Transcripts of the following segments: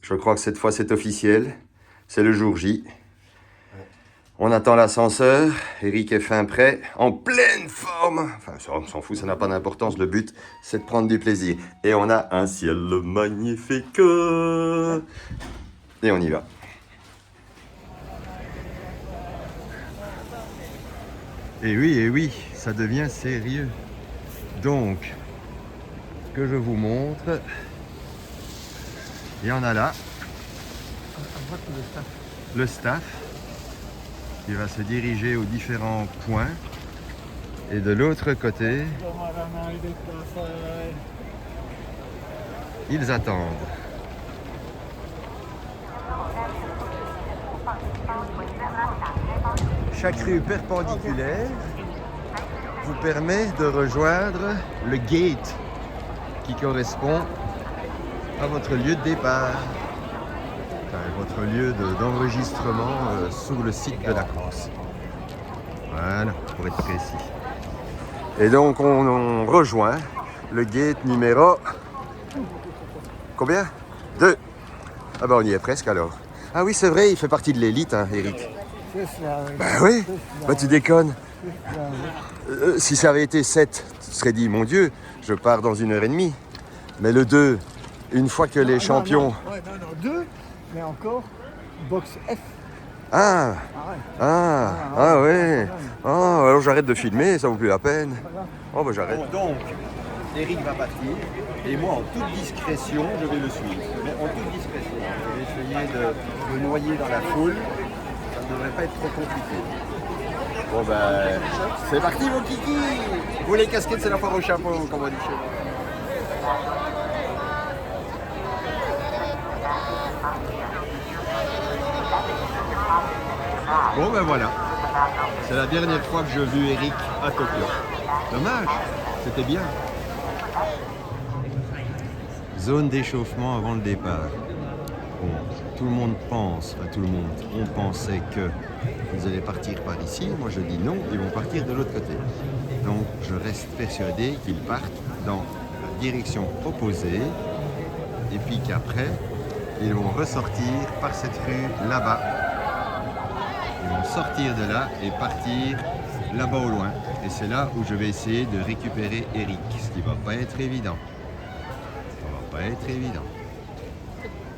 Je crois que cette fois c'est officiel. C'est le jour J. On attend l'ascenseur. Eric est fin prêt, en pleine forme. Enfin, ça, on s'en fout, ça n'a pas d'importance. Le but, c'est de prendre du plaisir. Et on a un ciel magnifique. Et on y va. Et oui, ça devient sérieux. Donc, que je vous montre, il y en a là. Le staff qui va se diriger aux différents points. Et de l'autre côté, ils attendent. Chaque rue perpendiculaire vous permet de rejoindre le gate qui correspond à votre lieu de départ, enfin, votre lieu d'enregistrement sur le site de la course. Voilà, pour être précis. Et donc on rejoint le gate numéro... Combien 2. Ah ben on y est presque alors. Ah oui c'est vrai, il fait partie de l'élite, hein, Eric. C'est cela, oui. Ben oui, ben tu déconnes. C'est cela, oui. Si ça avait été 7, tu te serais dit, mon Dieu, je pars dans 1h30. Mais le 2, une fois que les champions... Non, 2, mais encore, box F. Ah, ouais. Oh, alors j'arrête de filmer, ça vaut plus la peine. Oh, ben j'arrête. Donc, Eric va partir, et moi, en toute discrétion, je vais le suivre. Mais en toute discrétion, je vais essayer de me noyer dans la foule. Ça ne devrait pas être trop compliqué. Bon ben, c'est parti mon kiki. Vous les casquettes, c'est la foire au chapeau, comme on dit chez moi. Bon ben voilà, c'est la dernière fois que je vu Eric à Tokyo. Dommage, c'était bien. Zone d'échauffement avant le départ. Bon, tout le monde pense, enfin tout le monde, on pensait que ils allaient partir par ici. Moi je dis non, ils vont partir de l'autre côté. Donc je reste persuadé qu'ils partent dans la direction opposée et puis qu'après, ils vont ressortir par cette rue là-bas. Ils vont sortir de là et partir là-bas au loin. Et c'est là où je vais essayer de récupérer Eric, ce qui va pas être évident. Ça va pas être évident.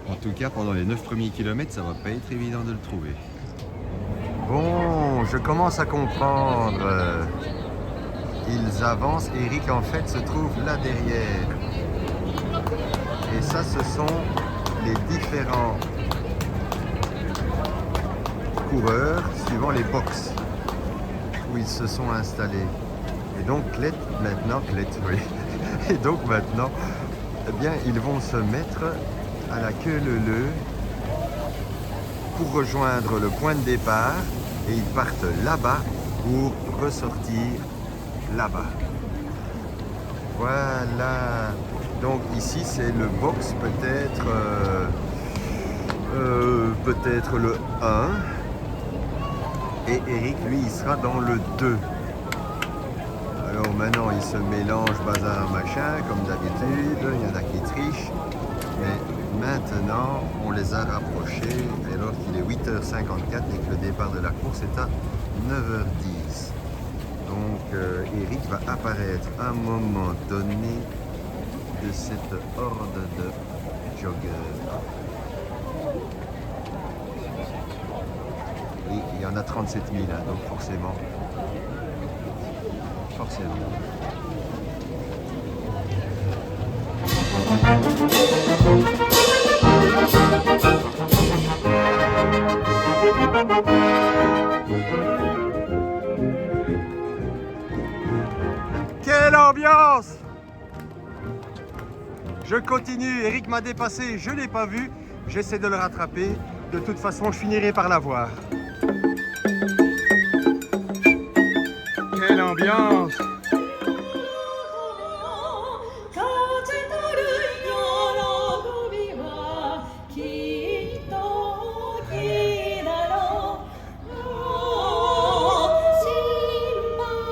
En tout cas, pendant les 9 premiers kilomètres, ça va pas être évident de le trouver. Bon, je commence à comprendre. Ils avancent. Eric, en fait, se trouve là derrière. Et ça, ce sont les différents coureurs suivant les box où ils se sont installés. Et donc, Et donc maintenant, eh bien, ils vont se mettre à la queue leu-leu pour rejoindre le point de départ et ils partent là-bas pour ressortir là-bas. Voilà. Donc ici c'est le box peut-être le 1 et Eric lui il sera dans le 2. Alors maintenant il se mélange bazar machin comme d'habitude, il y en a qui trichent. Mais maintenant, on les a rapprochés alors qu'il est 8h54 et que le départ de la course est à 9h10. Donc, Eric va apparaître à un moment donné de cette horde de joggeurs. Et il y en a 37 000, hein, donc forcément. Quelle ambiance! Je continue, Eric m'a dépassé, je ne l'ai pas vu, j'essaie de le rattraper, de toute façon je finirai par l'avoir. Quelle ambiance!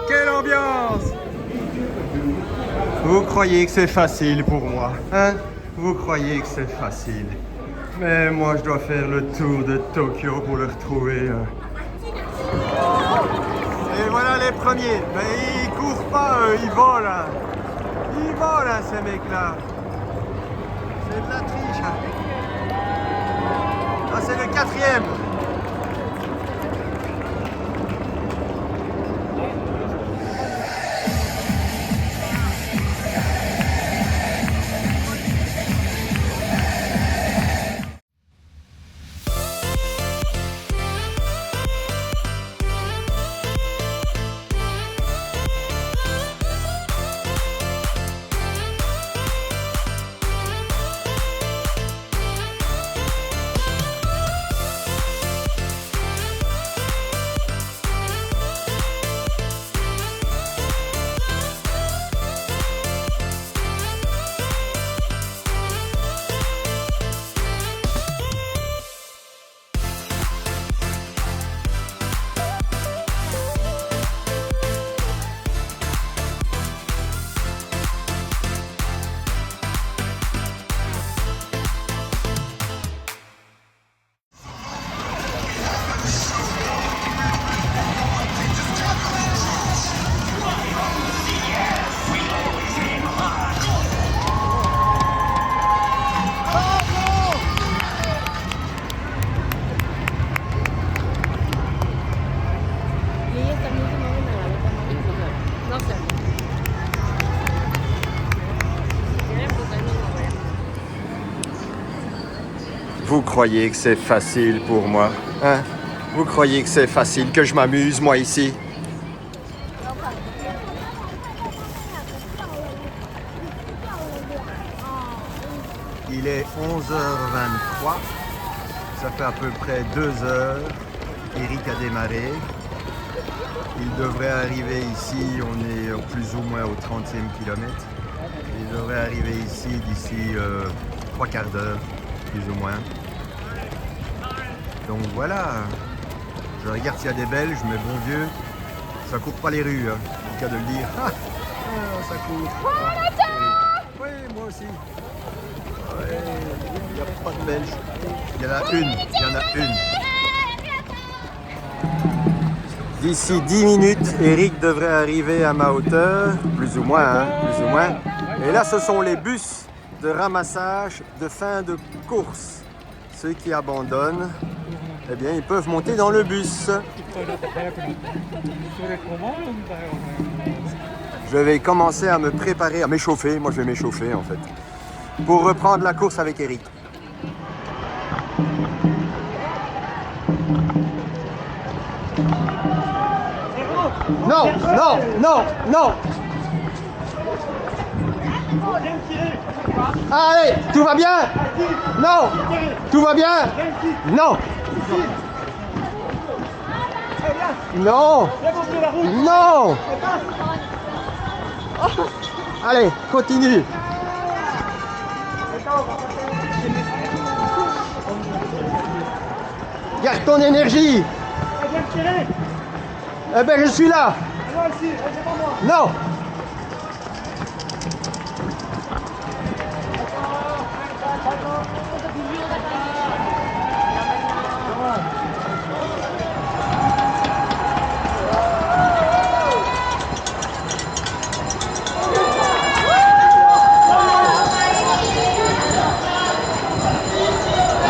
Quelle ambiance! Vous croyez que c'est facile pour moi, hein? Vous croyez que c'est facile? Mais moi, je dois faire le tour de Tokyo pour le retrouver. Et voilà les premiers. Mais ils courent pas, ils volent. Ils volent, ces mecs-là. C'est de la triche. Ah, c'est le quatrième. Vous croyez que c'est facile pour moi, hein? Vous croyez que c'est facile, que je m'amuse, moi, ici? Il est 11h23. Ça fait à peu près 2 heures. Eric a démarré. Il devrait arriver ici, on est plus ou moins au 30e kilomètre. Il devrait arriver ici d'ici 3 quarts d'heure, plus ou moins. Donc voilà, je regarde s'il y a des Belges, mais bon Dieu, ça court pas les rues, hein. En cas de le dire. Ah, ça court. Oui, moi aussi. Ouais, il n'y a pas de Belges. Il y en a une. D'ici 10 minutes, Eric devrait arriver à ma hauteur, plus ou moins, hein, plus ou moins. Et là, ce sont les bus de ramassage de fin de course. Ceux qui abandonnent, eh bien, ils peuvent monter dans le bus. Je vais commencer à me préparer, à m'échauffer. Moi, je vais m'échauffer, en fait, pour reprendre la course avec Eric. Non, non, non, non. Allez, tout va bien? Non. Tout va bien? Non. Non. Non. Allez, continue. Garde ton énergie. Eh ben, je suis là. Non.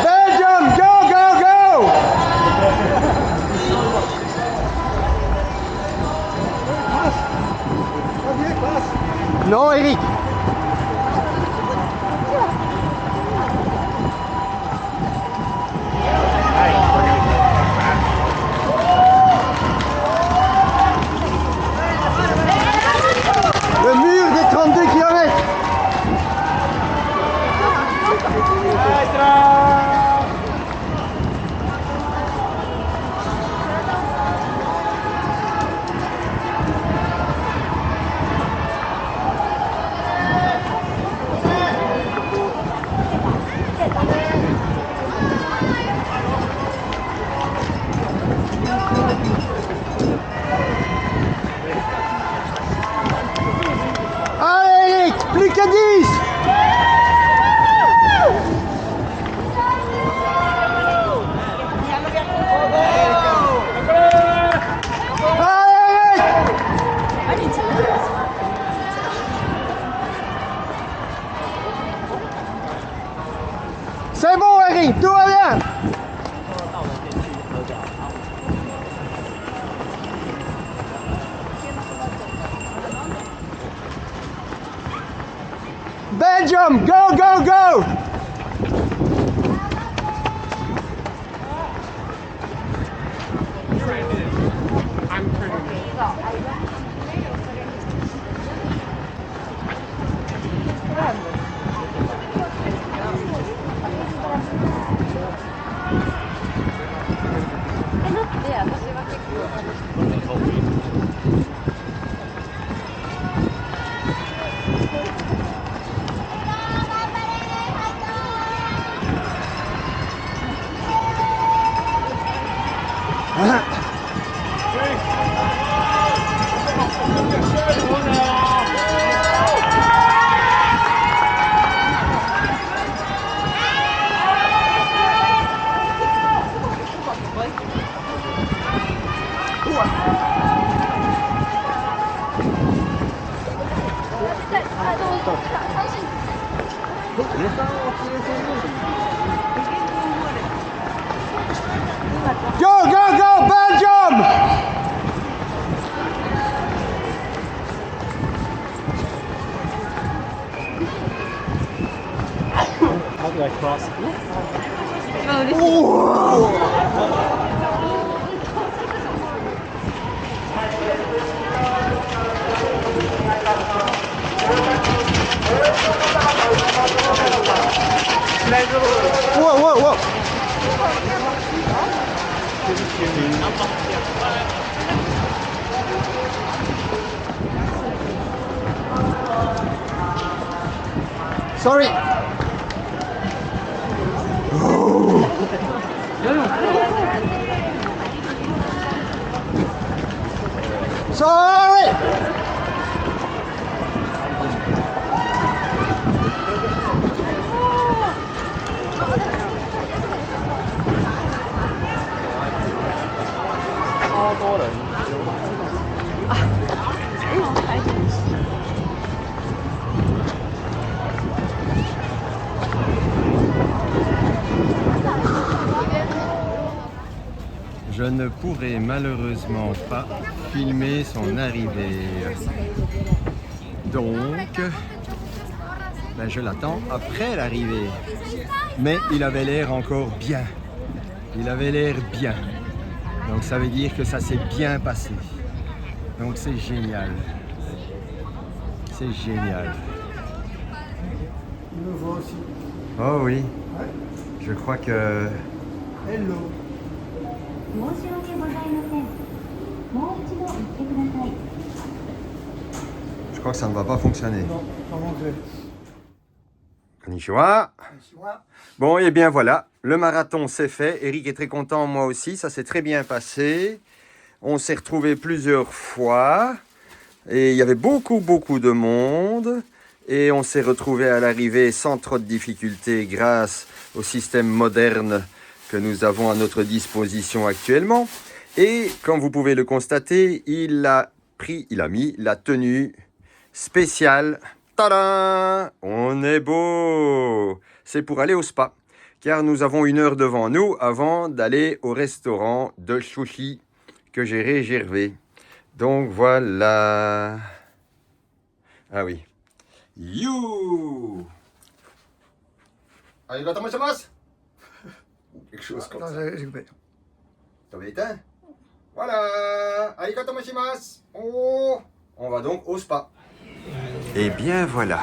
Belgium, go, go, go. C'est bon, Harry, tout va bien. Belgium, go, go, go! Go, go, go, Belgium! How do I cross? Whoa, whoa, whoa! Sorry. Sorry. Je ne pourrai malheureusement pas filmer son arrivée. Donc, ben je l'attends après l'arrivée. Mais il avait l'air encore bien. Il avait l'air bien. Donc ça veut dire que ça s'est bien passé. Donc c'est génial. C'est génial. Il me voit aussi. Oh oui. Ouais. Je crois que... Hello. 申し訳ございません。もう一度言ってください。 Je crois que ça ne va pas fonctionner. Non, en anglais. Konnichiwa. Konnichiwa. Bon, et bien voilà, le marathon c'est fait. Eric est très content, moi aussi, ça s'est très bien passé. On s'est retrouvés plusieurs fois et il y avait beaucoup de monde. Et on s'est retrouvés à l'arrivée sans trop de difficultés grâce au système moderne que nous avons à notre disposition actuellement. Et comme vous pouvez le constater, il a mis la tenue spéciale. Tadam! On est beau! C'est pour aller au spa, car nous avons 1 heure devant nous avant d'aller au restaurant de sushi que j'ai réservé. Donc voilà. Ah oui. You! Arigato gozaimasu! Quelque chose comme ça. J'ai coupé. T'avais éteint? Voilà! Arigato gozaimasu! Oh! On va donc au spa. Et bien voilà.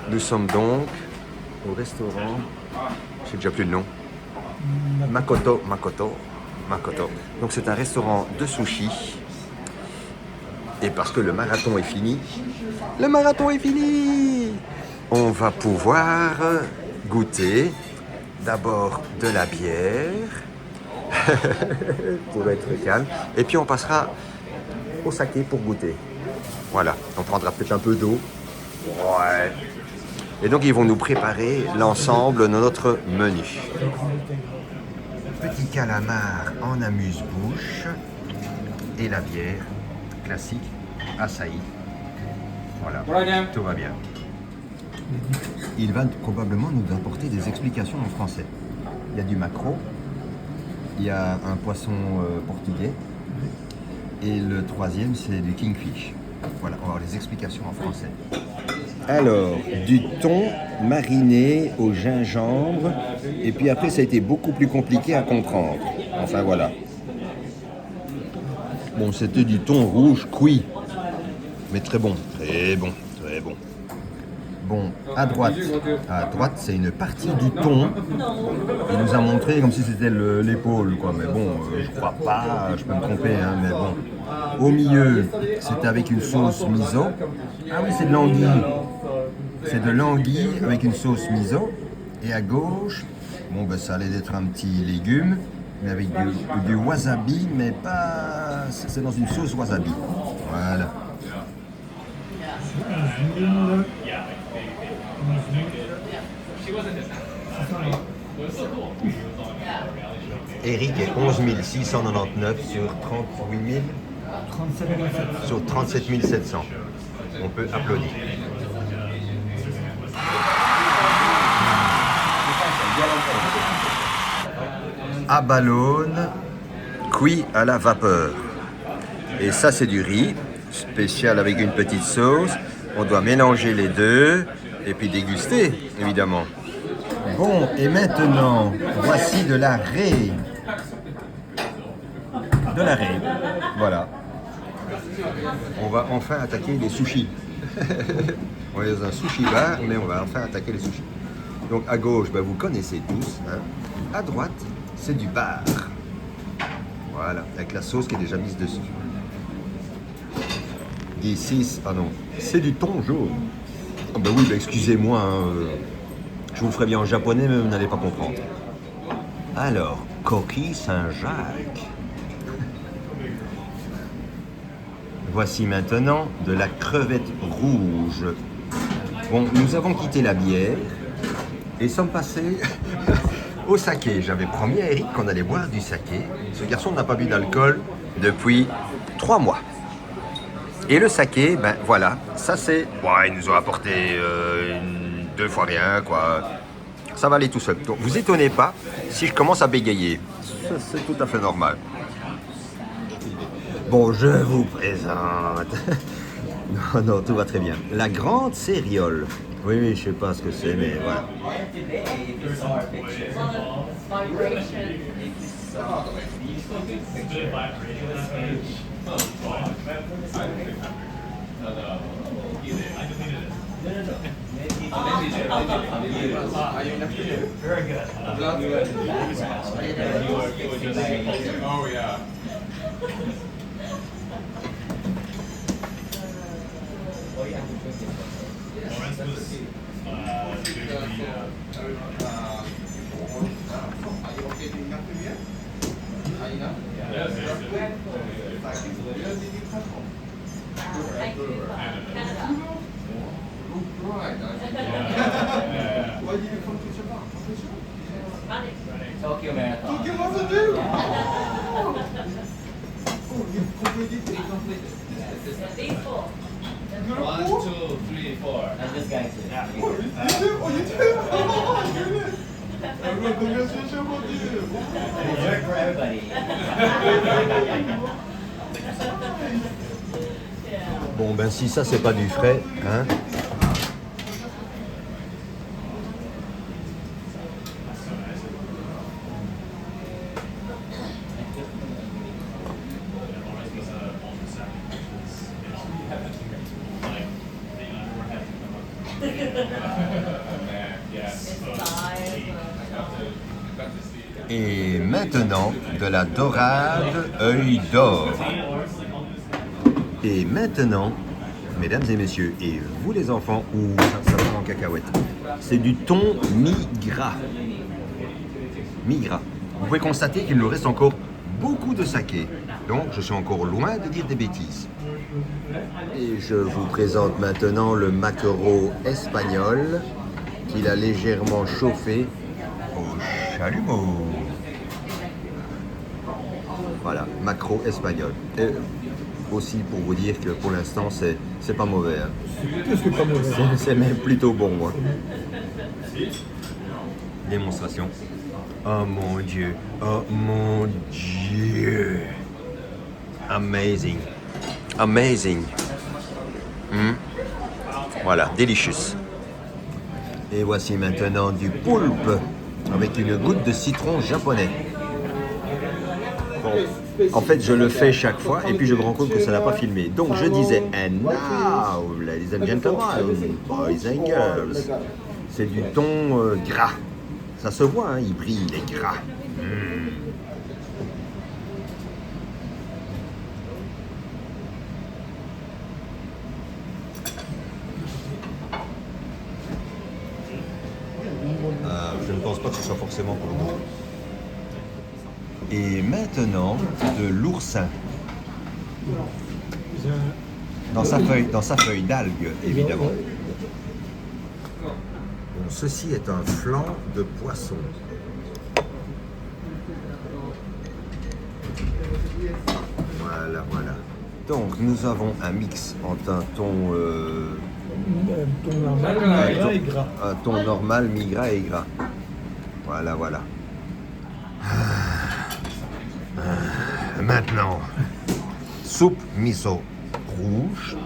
Nous sommes donc au restaurant. J'ai déjà plus le nom. Makoto. Donc c'est un restaurant de sushi. Et parce que le marathon est fini, on va pouvoir goûter d'abord de la bière pour être calme. Et puis on passera au saké pour goûter. Voilà, on prendra peut-être un peu d'eau. Ouais. Et donc ils vont nous préparer l'ensemble de notre menu. Petit calamar en amuse-bouche et la bière classique, açaï. Voilà, tout va bien. il va probablement nous apporter des explications en français. Il y a du maquereau, il y a un poisson portugais, et le troisième, c'est du kingfish. Voilà, on va avoir les explications en français. Alors, du thon mariné au gingembre, et puis après, ça a été beaucoup plus compliqué à comprendre. Enfin, voilà. Bon, c'était du thon rouge cuit, mais très bon, très bon, très bon. Bon, à droite, c'est une partie du thon. Il nous a montré comme si c'était l'épaule, quoi. Mais bon, je crois pas, je peux me tromper, hein, mais bon. Au milieu, c'était avec une sauce miso. Ah oui, c'est de l'anguille. C'est de l'anguille avec une sauce miso. Et à gauche, bon, ben, ça allait être un petit légume, mais avec du wasabi, mais pas... C'est dans une sauce wasabi. Voilà. Eric est 11 699 sur 38 000, 37,7. sur 37 700. On peut applaudir. Abalone cuit à la vapeur. Et ça, c'est du riz spécial avec une petite sauce. On doit mélanger les deux et puis déguster, évidemment. Bon, et maintenant, voici de la raie. De la raie. Voilà. On va enfin attaquer les sushis. On est dans un sushi bar, mais on va enfin attaquer les sushis. Donc à gauche, ben, vous connaissez tous. Hein. À droite, c'est du bar. Voilà, avec la sauce qui est déjà mise dessus. Ici, ah non, c'est du thon jaune. Oh ben oui, ben excusez-moi, hein, je vous le ferai bien en japonais, mais vous n'allez pas comprendre. Alors, coquille Saint-Jacques. Voici maintenant de la crevette rouge. Bon, nous avons quitté la bière et sommes passés au saké. J'avais promis à Eric qu'on allait boire du saké. Ce garçon n'a pas bu d'alcool depuis 3 mois. Et le saké, ben voilà, ça c'est... Ouais, ils nous ont apporté 2 fois rien, quoi. Ça va aller tout seul. Donc vous étonnez pas si je commence à bégayer. C'est tout à fait normal. Bon, je vous présente. Non, non, tout va très bien. La grande céréole. Oui, oui, je sais pas ce que c'est, mais voilà. Tokyo Marathon. One, two, three, four. And this guy too. Work for everybody. Bon, ben si ça, c'est pas du frais, hein. Et maintenant, de la dorade œil d'or. Et maintenant, mesdames et messieurs, et vous les enfants, ou ça va en cacahuète, c'est du thon mi-gras. Mi-gras. Vous pouvez constater qu'il nous reste encore beaucoup de saké. Donc, je suis encore loin de dire des bêtises. Et je vous présente maintenant le maquereau espagnol qu'il a légèrement chauffé au chalumeau. Voilà, maquereau espagnol. aussi pour vous dire que pour l'instant, c'est pas mauvais. Hein. Plus que pas mauvais. C'est même plutôt bon. Hein. Démonstration. Oh mon Dieu. Oh mon Dieu. Amazing. Amazing. Voilà, delicious. Et voici maintenant du poulpe avec une goutte de citron japonais. Bon, en fait, je le fais chaque fois et puis je me rends compte que ça n'a pas filmé. Donc je disais, and now, ladies and gentlemen, boys and girls, c'est du thon gras. Ça se voit, hein, il brille, il est gras. Je ne pense pas que ce soit forcément pour nous. Et maintenant, de l'oursin. Dans sa feuille d'algue, évidemment. Bon, ceci est un flanc de poisson. Voilà, voilà. Donc, nous avons un mix entre un thon... Ton normal, mi-gras et gras. Un thon normal, mi-gras et gras. Voilà, voilà. Maintenant, soupe miso rouge.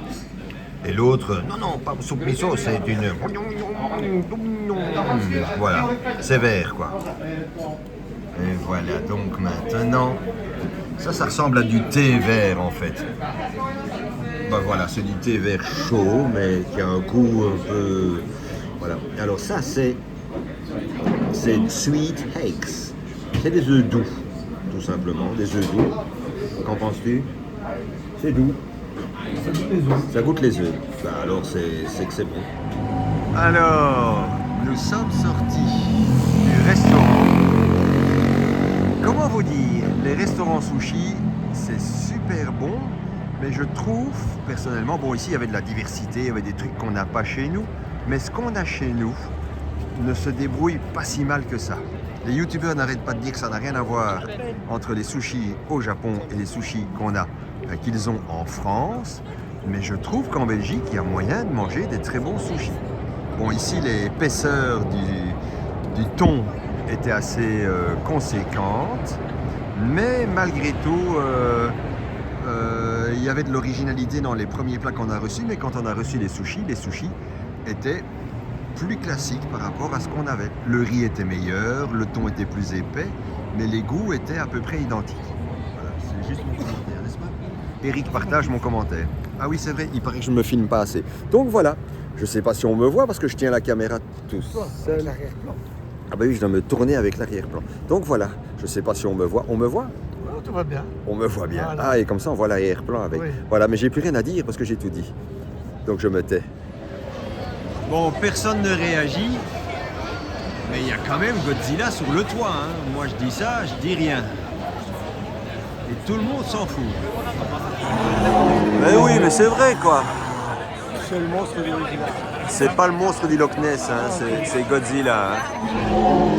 Et l'autre, non, pas soupe miso, c'est une... Voilà, c'est vert, quoi. Et voilà, donc maintenant, ça ressemble à du thé vert, en fait. Ben voilà, c'est du thé vert chaud, mais qui a un goût un peu... Voilà. Alors ça, c'est sweet eggs. C'est des œufs doux, tout simplement, des œufs doux. Qu'en penses-tu? C'est doux. Ça goûte les œufs. Ben alors, c'est que c'est bon. Alors, nous sommes sortis du restaurant. Comment vous dire? Les restaurants sushi, c'est super bon. Mais je trouve, personnellement, bon ici il y avait de la diversité, il y avait des trucs qu'on n'a pas chez nous, mais ce qu'on a chez nous ne se débrouille pas si mal que ça. Les youtubeurs n'arrêtent pas de dire que ça n'a rien à voir entre les sushis au Japon et les sushis qu'ils ont en France, mais je trouve qu'en Belgique, il y a moyen de manger des très bons sushis. Bon ici l'épaisseur du thon était assez conséquente, mais malgré tout... il y avait de l'originalité dans les premiers plats qu'on a reçus, mais quand on a reçu les sushis étaient plus classiques par rapport à ce qu'on avait. Le riz était meilleur, le thon était plus épais, mais les goûts étaient à peu près identiques. Voilà, c'est juste mon commentaire, n'est-ce pas? Eric partage mon commentaire. Ah oui, c'est vrai, il paraît que je ne me filme pas assez. Donc voilà, je ne sais pas si on me voit parce que je tiens la caméra tout seul. L'arrière-plan. Ah bah oui, je dois me tourner avec l'arrière-plan. Donc voilà, je ne sais pas si on me voit. On me voit? Oh, tout va bien. On me voit bien. Voilà. Ah, et comme ça, on voit l'arrière-plan avec. Oui. Voilà, mais j'ai plus rien à dire parce que j'ai tout dit. Donc je me tais. Bon, personne ne réagit. Mais il y a quand même Godzilla sur le toit. Hein. Moi, je dis ça, je dis rien. Et tout le monde s'en fout. Mais oui, mais c'est vrai, quoi. C'est le monstre du Godzilla. C'est pas le monstre du Loch Ness, hein. C'est Godzilla. Hein.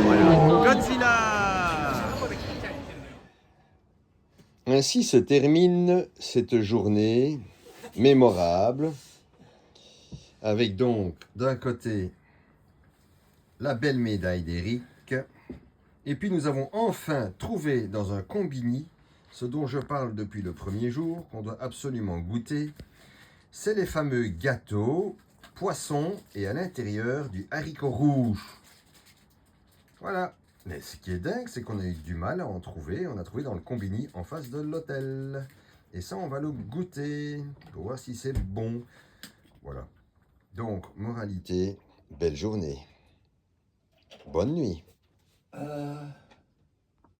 Voilà. Godzilla! Ainsi se termine cette journée mémorable, avec donc d'un côté la belle médaille d'Eric, et puis nous avons enfin trouvé dans un combini ce dont je parle depuis le premier jour, qu'on doit absolument goûter, c'est les fameux gâteaux, poissons et à l'intérieur du haricot rouge. Voilà. Mais ce qui est dingue, c'est qu'on a eu du mal à en trouver. On a trouvé dans le combini en face de l'hôtel. Et ça, on va le goûter pour voir si c'est bon. Voilà. Donc, moralité, belle journée. Bonne nuit.